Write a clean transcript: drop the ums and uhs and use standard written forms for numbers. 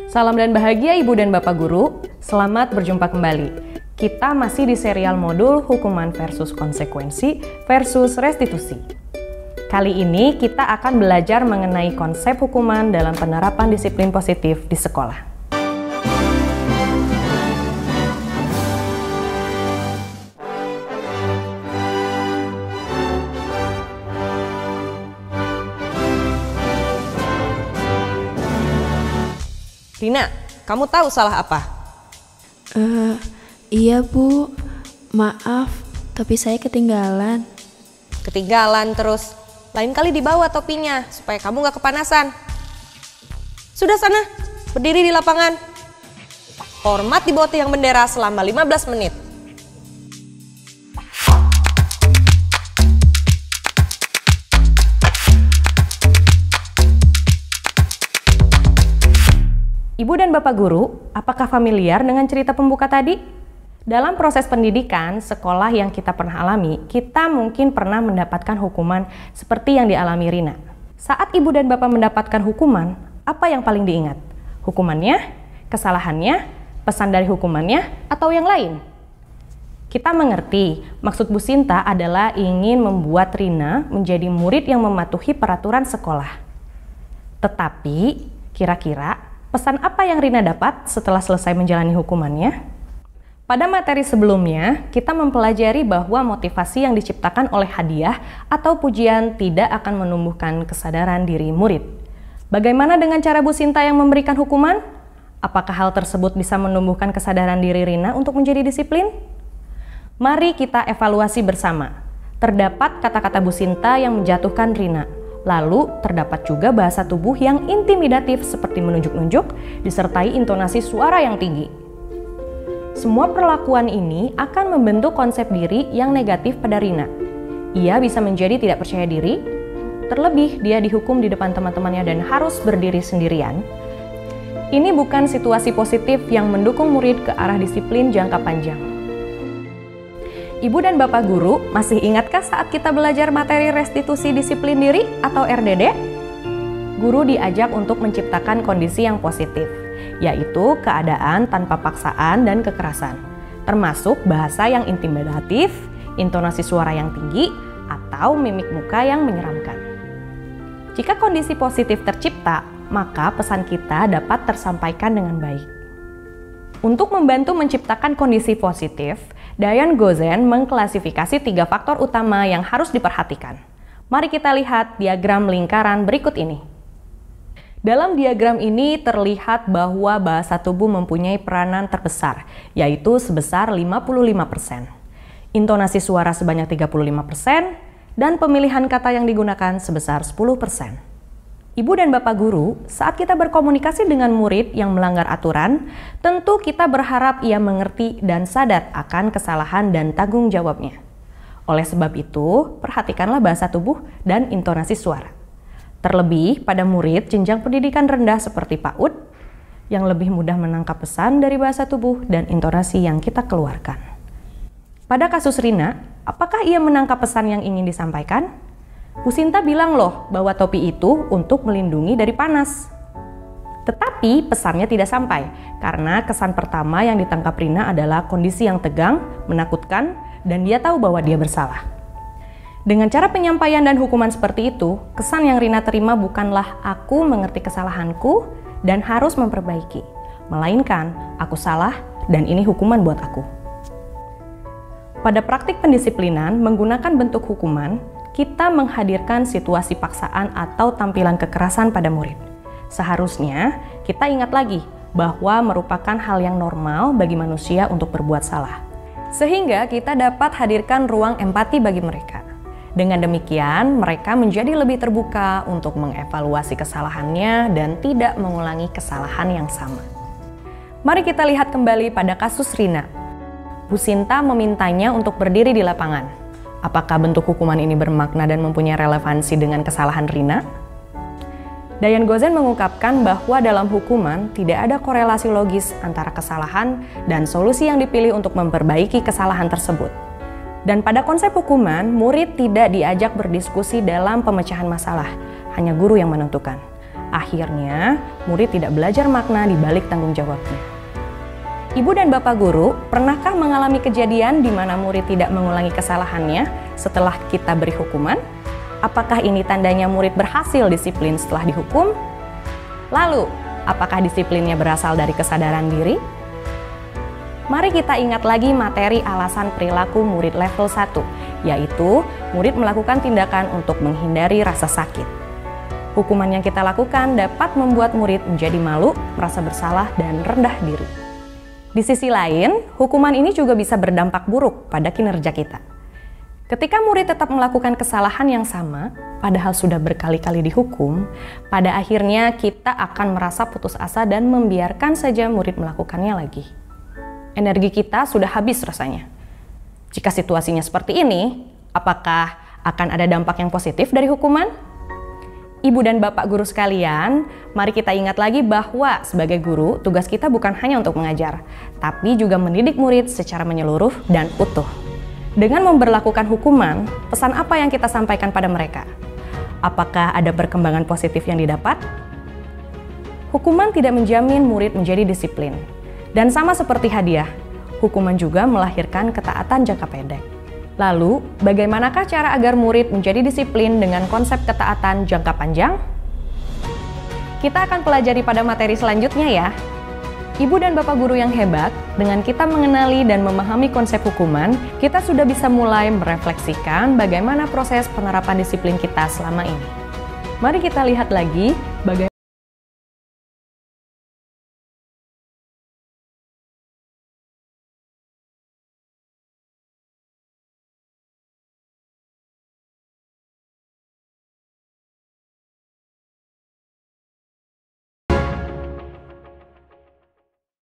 Salam dan bahagia Ibu dan Bapak Guru, selamat berjumpa kembali. Kita masih di serial modul hukuman versus konsekuensi versus restitusi. Kali ini kita akan belajar mengenai konsep hukuman dalam penerapan disiplin positif di sekolah. Rina, kamu tahu salah apa? Iya Bu, maaf, tapi saya ketinggalan. Ketinggalan terus. Lain kali dibawa topinya, supaya kamu gak kepanasan. Sudah sana, berdiri di lapangan. Hormat di bawah tiang bendera selama 15 menit. Ibu dan Bapak Guru, apakah familiar dengan cerita pembuka tadi? Dalam proses pendidikan, sekolah yang kita pernah alami, kita mungkin pernah mendapatkan hukuman seperti yang dialami Rina. Saat Ibu dan Bapak mendapatkan hukuman, apa yang paling diingat? Hukumannya, kesalahannya, pesan dari hukumannya, atau yang lain? Kita mengerti, maksud Bu Sinta adalah ingin membuat Rina menjadi murid yang mematuhi peraturan sekolah. Tetapi, kira-kira pesan apa yang Rina dapat setelah selesai menjalani hukumannya? Pada materi sebelumnya, kita mempelajari bahwa motivasi yang diciptakan oleh hadiah atau pujian tidak akan menumbuhkan kesadaran diri murid. Bagaimana dengan cara Bu Sinta yang memberikan hukuman? Apakah hal tersebut bisa menumbuhkan kesadaran diri Rina untuk menjadi disiplin? Mari kita evaluasi bersama. Terdapat kata-kata Bu Sinta yang menjatuhkan Rina. Lalu, terdapat juga bahasa tubuh yang intimidatif seperti menunjuk-nunjuk, disertai intonasi suara yang tinggi. Semua perlakuan ini akan membentuk konsep diri yang negatif pada Rina. Ia bisa menjadi tidak percaya diri, terlebih dia dihukum di depan teman-temannya dan harus berdiri sendirian. Ini bukan situasi positif yang mendukung murid ke arah disiplin jangka panjang. Ibu dan Bapak Guru, masih ingatkah saat kita belajar materi restitusi disiplin diri atau RDD? Guru diajak untuk menciptakan kondisi yang positif, yaitu keadaan tanpa paksaan dan kekerasan, termasuk bahasa yang intimidatif, intonasi suara yang tinggi, atau mimik muka yang menyeramkan. Jika kondisi positif tercipta, maka pesan kita dapat tersampaikan dengan baik. Untuk membantu menciptakan kondisi positif, Diane Gozen mengklasifikasi 3 faktor utama yang harus diperhatikan. Mari kita lihat diagram lingkaran berikut ini. Dalam diagram ini terlihat bahwa bahasa tubuh mempunyai peranan terbesar, yaitu sebesar 55%. Intonasi suara sebanyak 35%, dan pemilihan kata yang digunakan sebesar 10%. Ibu dan Bapak Guru, saat kita berkomunikasi dengan murid yang melanggar aturan, tentu kita berharap ia mengerti dan sadar akan kesalahan dan tanggung jawabnya. Oleh sebab itu, perhatikanlah bahasa tubuh dan intonasi suara. Terlebih pada murid jenjang pendidikan rendah seperti PAUD, yang lebih mudah menangkap pesan dari bahasa tubuh dan intonasi yang kita keluarkan. Pada kasus Rina, apakah ia menangkap pesan yang ingin disampaikan? Bu Sinta bilang loh bahwa topi itu untuk melindungi dari panas. Tetapi pesannya tidak sampai karena kesan pertama yang ditangkap Rina adalah kondisi yang tegang, menakutkan, dan dia tahu bahwa dia bersalah. Dengan cara penyampaian dan hukuman seperti itu, kesan yang Rina terima bukanlah aku mengerti kesalahanku dan harus memperbaiki, melainkan aku salah dan ini hukuman buat aku. Pada praktik pendisiplinan menggunakan bentuk hukuman, kita menghadirkan situasi paksaan atau tampilan kekerasan pada murid. Seharusnya kita ingat lagi bahwa merupakan hal yang normal bagi manusia untuk berbuat salah. Sehingga kita dapat hadirkan ruang empati bagi mereka. Dengan demikian, mereka menjadi lebih terbuka untuk mengevaluasi kesalahannya dan tidak mengulangi kesalahan yang sama. Mari kita lihat kembali pada kasus Rina. Bu Sinta memintanya untuk berdiri di lapangan. Apakah bentuk hukuman ini bermakna dan mempunyai relevansi dengan kesalahan Rina? Diane Gozen mengungkapkan bahwa dalam hukuman tidak ada korelasi logis antara kesalahan dan solusi yang dipilih untuk memperbaiki kesalahan tersebut. Dan pada konsep hukuman, murid tidak diajak berdiskusi dalam pemecahan masalah, hanya guru yang menentukan. Akhirnya, murid tidak belajar makna di balik tanggung jawabnya. Ibu dan Bapak guru, pernahkah mengalami kejadian di mana murid tidak mengulangi kesalahannya setelah kita beri hukuman? Apakah ini tandanya murid berhasil disiplin setelah dihukum? Lalu, apakah disiplinnya berasal dari kesadaran diri? Mari kita ingat lagi materi alasan perilaku murid level 1, yaitu murid melakukan tindakan untuk menghindari rasa sakit. Hukuman yang kita lakukan dapat membuat murid menjadi malu, merasa bersalah, dan rendah diri. Di sisi lain, hukuman ini juga bisa berdampak buruk pada kinerja kita. Ketika murid tetap melakukan kesalahan yang sama, padahal sudah berkali-kali dihukum, pada akhirnya kita akan merasa putus asa dan membiarkan saja murid melakukannya lagi. Energi kita sudah habis rasanya. Jika situasinya seperti ini, apakah akan ada dampak yang positif dari hukuman? Ibu dan Bapak guru sekalian, mari kita ingat lagi bahwa sebagai guru, tugas kita bukan hanya untuk mengajar, tapi juga mendidik murid secara menyeluruh dan utuh. Dengan memberlakukan hukuman, pesan apa yang kita sampaikan pada mereka? Apakah ada perkembangan positif yang didapat? Hukuman tidak menjamin murid menjadi disiplin. Dan sama seperti hadiah, hukuman juga melahirkan ketaatan jangka pendek. Lalu, bagaimanakah cara agar murid menjadi disiplin dengan konsep ketaatan jangka panjang? Kita akan pelajari pada materi selanjutnya ya. Ibu dan Bapak guru yang hebat, dengan kita mengenali dan memahami konsep hukuman, kita sudah bisa mulai merefleksikan bagaimana proses penerapan disiplin kita selama ini. Mari kita lihat lagi bagaimana